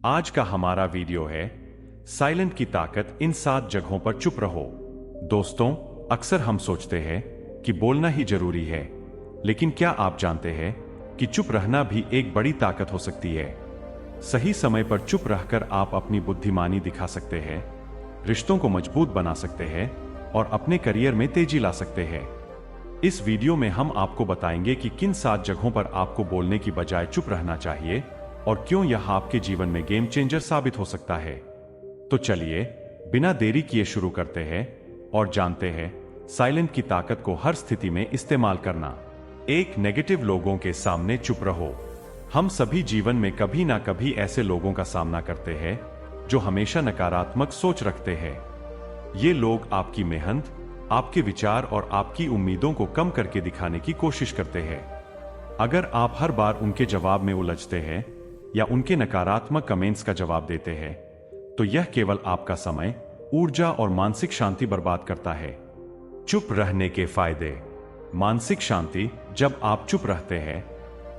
आज का हमारा वीडियो है साइलेंट की ताकत, इन 7 जगहों पर चुप रहो। दोस्तों, अक्सर हम सोचते हैं कि बोलना ही जरूरी है, लेकिन क्या आप जानते हैं कि चुप रहना भी एक बड़ी ताकत हो सकती है। सही समय पर चुप रहकर आप अपनी बुद्धिमानी दिखा सकते हैं, रिश्तों को मजबूत बना सकते हैं और अपने करियर में तेजी ला सकते हैं। इस वीडियो में हम आपको बताएंगे कि किन 7 जगहों पर आपको बोलने की बजाय चुप रहना चाहिए और क्यों यह आपके जीवन में गेम चेंजर साबित हो सकता है। तो चलिए बिना देरी किए शुरू करते हैं और जानते हैं साइलेंट की ताकत को हर स्थिति में इस्तेमाल करना। एक, नेगेटिव लोगों के सामने चुप रहो। हम सभी जीवन में कभी ना कभी ऐसे लोगों का सामना करते हैं जो हमेशा नकारात्मक सोच रखते हैं। ये लोग आपकी मेहनत, आपके विचार और आपकी उम्मीदों को कम करके दिखाने की कोशिश करते हैं। अगर आप हर बार उनके जवाब में उलझते हैं या उनके नकारात्मक कमेंट्स का जवाब देते हैं, तो यह केवल आपका समय, ऊर्जा और मानसिक शांति बर्बाद करता है। चुप रहने के फायदे। मानसिक शांति। जब आप चुप रहते हैं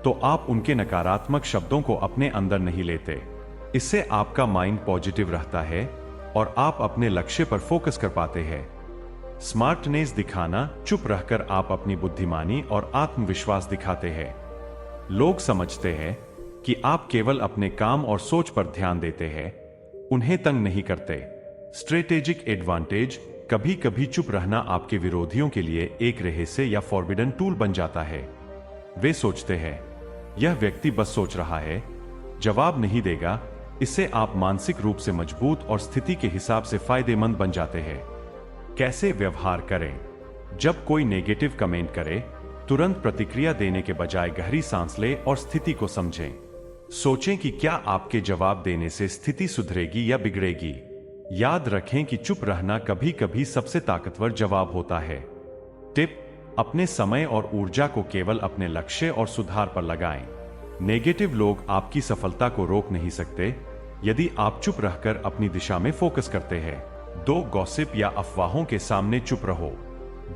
तो आप उनके नकारात्मक शब्दों को अपने अंदर नहीं लेते। इससे आपका माइंड पॉजिटिव रहता है और आप अपने लक्ष्य पर फोकस कर पाते हैं। स्मार्टनेस दिखाना। चुप रहकर आप अपनी बुद्धिमानी और आत्मविश्वास दिखाते हैं। लोग समझते हैं कि आप केवल अपने काम और सोच पर ध्यान देते हैं, उन्हें तंग नहीं करते। Strategic advantage. कभी कभी चुप रहना आपके विरोधियों के लिए एक रहस्य या फॉरबिडन टूल बन जाता है। वे सोचते हैं यह व्यक्ति बस सोच रहा है, जवाब नहीं देगा। इससे आप मानसिक रूप से मजबूत और स्थिति के हिसाब से फायदेमंद बन जाते हैं। कैसे व्यवहार करें। जब कोई नेगेटिव कमेंट करे, तुरंत प्रतिक्रिया देने के बजाय गहरी सांस लें और स्थिति को समझें। सोचें कि क्या आपके जवाब देने से स्थिति सुधरेगी या बिगड़ेगी। याद रखें कि चुप रहना कभी कभी सबसे ताकतवर जवाब होता है। टिप: अपने समय और ऊर्जा को केवल अपने लक्ष्य और सुधार पर लगाएं। नेगेटिव लोग आपकी सफलता को रोक नहीं सकते यदि आप चुप रहकर अपनी दिशा में फोकस करते हैं। 2, गॉसिप या अफवाहों के सामने चुप रहो।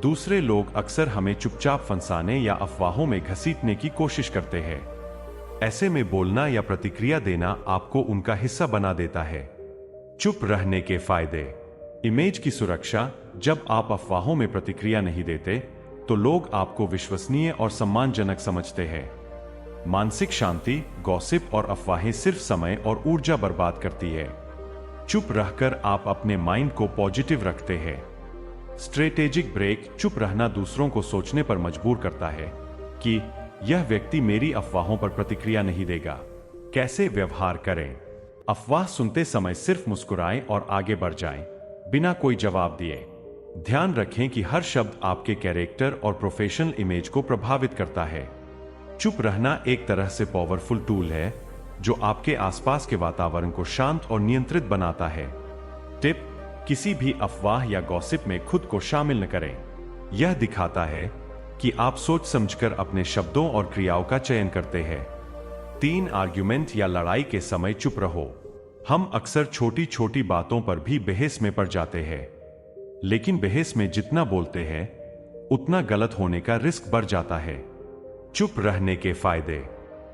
दूसरे लोग अक्सर हमें चुपचाप फंसाने या अफवाहों में घसीटने की कोशिश करते हैं। ऐसे में बोलना या प्रतिक्रिया देना आपको उनका हिस्सा बना देता है। चुप रहने के फायदे। इमेज की सुरक्षा। जब आप अफवाहों में प्रतिक्रिया नहीं देते तो लोग आपको विश्वसनीय और सम्मानजनक समझते हैं। मानसिक शांति। गॉसिप और अफवाहें सिर्फ समय और ऊर्जा बर्बाद करती है। चुप रहकर आप अपने माइंड को पॉजिटिव रखते हैं। Strategic break. चुप रहना दूसरों को सोचने पर मजबूर करता है कि यह व्यक्ति मेरी अफवाहों पर प्रतिक्रिया नहीं देगा। कैसे व्यवहार करें। अफवाह सुनते समय सिर्फ मुस्कुराएं और आगे बढ़ जाएं, बिना कोई जवाब दिए। ध्यान रखें कि हर शब्द आपके कैरेक्टर और प्रोफेशनल इमेज को प्रभावित करता है। चुप रहना एक तरह से पावरफुल टूल है जो आपके आसपास के वातावरण को शांत और नियंत्रित बनाता है। टिप: किसी भी अफवाह या गॉसिप में खुद को शामिल न करें। यह दिखाता है कि आप सोच समझकर अपने शब्दों और क्रियाओं का चयन करते हैं। 3, आर्ग्यूमेंट या लड़ाई के समय चुप रहो। हम अक्सर छोटी छोटी बातों पर भी बहस में पड़ जाते हैं, लेकिन बहस में जितना बोलते हैं उतना गलत होने का रिस्क बढ़ जाता है। चुप रहने के फायदे।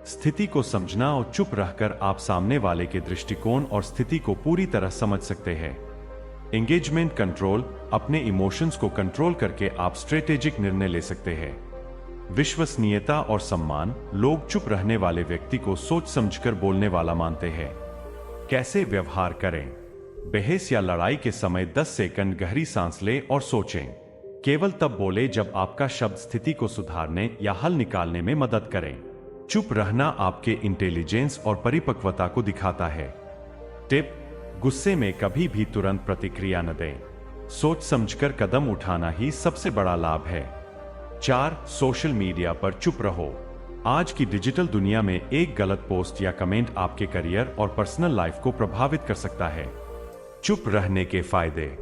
स्थिति को समझना और चुप रहकर आप सामने वाले के दृष्टिकोण और स्थिति को पूरी तरह समझ सकते हैं। Engagement control. अपने इमोशंस को कंट्रोल करके आप स्ट्रेटेजिक निर्णय ले सकते हैं। विश्वसनीयता और सम्मान। लोग चुप रहने वाले व्यक्ति को सोच समझकर बोलने वाला मानते हैं। कैसे व्यवहार करें। बहस या लड़ाई के समय 10 सेकंड गहरी सांस लें और सोचें। केवल तब बोले जब आपका शब्द स्थिति को सुधारने या हल निकालने में मदद करें। चुप रहना आपके इंटेलिजेंस और परिपक्वता को दिखाता है। टिप: गुस्से में कभी भी तुरंत प्रतिक्रिया न दें। सोच समझकर कदम उठाना ही सबसे बड़ा लाभ है। 4, सोशल मीडिया पर चुप रहो। आज की डिजिटल दुनिया में एक गलत पोस्ट या कमेंट आपके करियर और पर्सनल लाइफ को प्रभावित कर सकता है। चुप रहने के फायदे।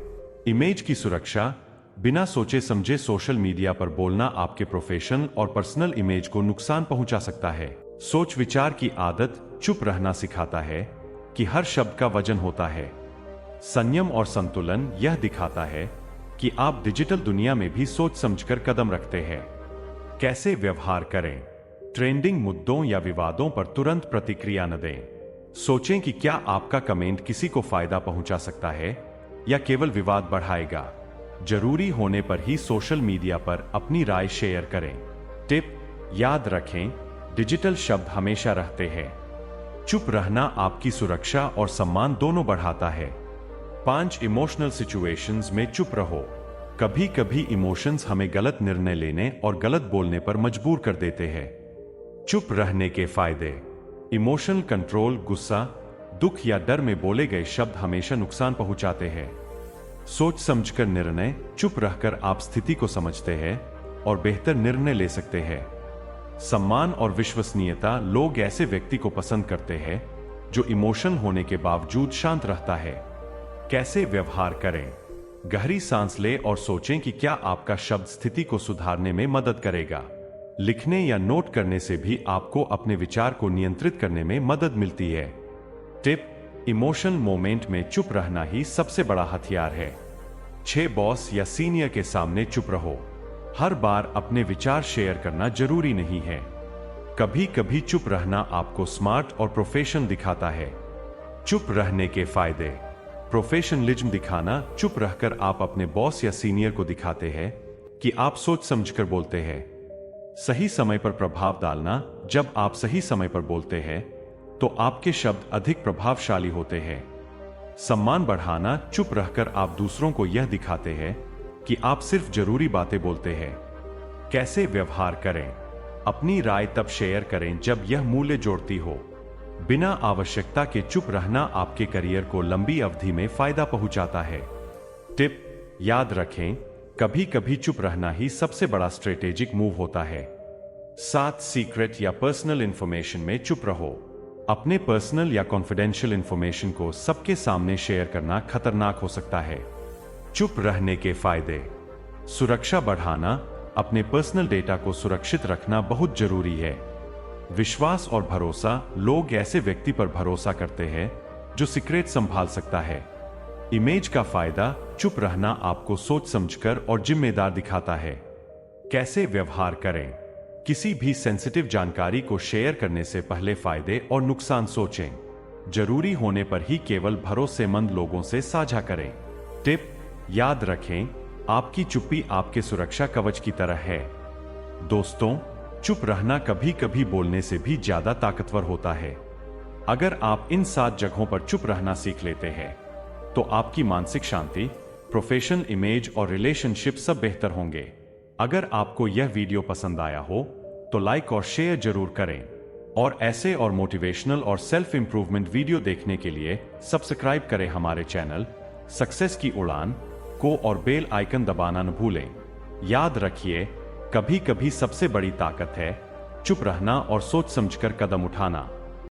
इमेज की सुरक्षा। बिना सोचे समझे सोशल मीडिया पर बोलना आपके प्रोफेशनल और पर्सनल इमेज को नुकसान पहुंचा सकता है। सोच विचार की आदत। चुप रहना सिखाता है कि हर शब्द का वजन होता है। संयम और संतुलन। यह दिखाता है कि आप डिजिटल दुनिया में भी सोच समझकर कदम रखते हैं। कैसे व्यवहार करें। ट्रेंडिंग मुद्दों या विवादों पर तुरंत प्रतिक्रिया न दें। सोचें कि क्या आपका कमेंट किसी को फायदा पहुंचा सकता है या केवल विवाद बढ़ाएगा। जरूरी होने पर ही सोशल मीडिया पर अपनी राय शेयर करें। टिप: याद रखें, डिजिटल शब्द हमेशा रहते हैं। चुप रहना आपकी सुरक्षा और सम्मान दोनों बढ़ाता है। 5 इमोशनल सिचुएशंस में चुप रहो। कभी कभी इमोशंस हमें गलत निर्णय लेने और गलत बोलने पर मजबूर कर देते हैं। चुप रहने के फायदे: इमोशनल कंट्रोल: गुस्सा, दुख या डर में बोले गए शब्द हमेशा नुकसान पहुंचाते हैं। सोच समझकर निर्णय: चुप रहकर आप स्थिति को समझते हैं और बेहतर निर्णय ले सकते हैं। सम्मान और विश्वसनीयता: लोग ऐसे व्यक्ति को पसंद करते हैं जो इमोशनल होने के बावजूद शांत रहता है। कैसे व्यवहार करें? गहरी सांस लें और सोचें कि क्या आपका शब्द स्थिति को सुधारने में मदद करेगा। लिखने या नोट करने से भी आपको अपने विचार को नियंत्रित करने में मदद मिलती है। टिप: इमोशनल मोमेंट में चुप रहना ही सबसे बड़ा हथियार है। 6 बॉस या सीनियर के सामने चुप रहो। हर बार अपने विचार शेयर करना जरूरी नहीं है। कभी कभी चुप रहना आपको स्मार्ट और प्रोफेशनल दिखाता है। चुप रहने के फायदे: प्रोफेशनलिज्म दिखाना: चुप रहकर आप अपने बॉस या सीनियर को दिखाते हैं कि आप सोच समझकर बोलते हैं। सही समय पर प्रभाव डालना: जब आप सही समय पर बोलते हैं तो आपके शब्द अधिक प्रभावशाली होते हैं। सम्मान बढ़ाना: चुप रहकर आप दूसरों को यह दिखाते हैं कि आप सिर्फ जरूरी बातें बोलते हैं। कैसे व्यवहार करें? अपनी राय तब शेयर करें जब यह मूल्य जोड़ती हो। बिना आवश्यकता के चुप रहना आपके करियर को लंबी अवधि में फायदा पहुंचाता है। टिप: याद रखें, कभी कभी चुप रहना ही सबसे बड़ा स्ट्रेटेजिक मूव होता है। 7 सीक्रेट या पर्सनल इंफॉर्मेशन में चुप रहो। अपने पर्सनल या कॉन्फिडेंशियल इंफॉर्मेशन को सबके सामने शेयर करना खतरनाक हो सकता है। चुप रहने के फायदे: सुरक्षा बढ़ाना: अपने पर्सनल डेटा को सुरक्षित रखना बहुत जरूरी है। विश्वास और भरोसा: लोग ऐसे व्यक्ति पर भरोसा करते हैं जो सीक्रेट संभाल सकता है। इमेज का फायदा: चुप रहना आपको सोच समझकर और जिम्मेदार दिखाता है। कैसे व्यवहार करें? किसी भी सेंसिटिव जानकारी को शेयर करने से पहले फायदे और नुकसान सोचें। जरूरी होने पर ही केवल भरोसेमंद लोगों से साझा करें। टिप: याद रखें, आपकी चुप्पी आपके सुरक्षा कवच की तरह है। दोस्तों, चुप रहना कभी कभी बोलने से भी ज्यादा ताकतवर होता है। अगर आप इन 7 जगहों पर चुप रहना सीख लेते हैं तो आपकी मानसिक शांति, प्रोफेशनल इमेज और रिलेशनशिप सब बेहतर होंगे। अगर आपको यह वीडियो पसंद आया हो तो लाइक और शेयर जरूर करें और ऐसे और मोटिवेशनल और सेल्फ इंप्रूवमेंट वीडियो देखने के लिए सब्सक्राइब करें हमारे चैनल सक्सेस की उड़ान को और बेल आइकन दबाना न भूलें। याद रखिए, कभी कभी सबसे बड़ी ताकत है चुप रहना और सोच समझकर कदम उठाना।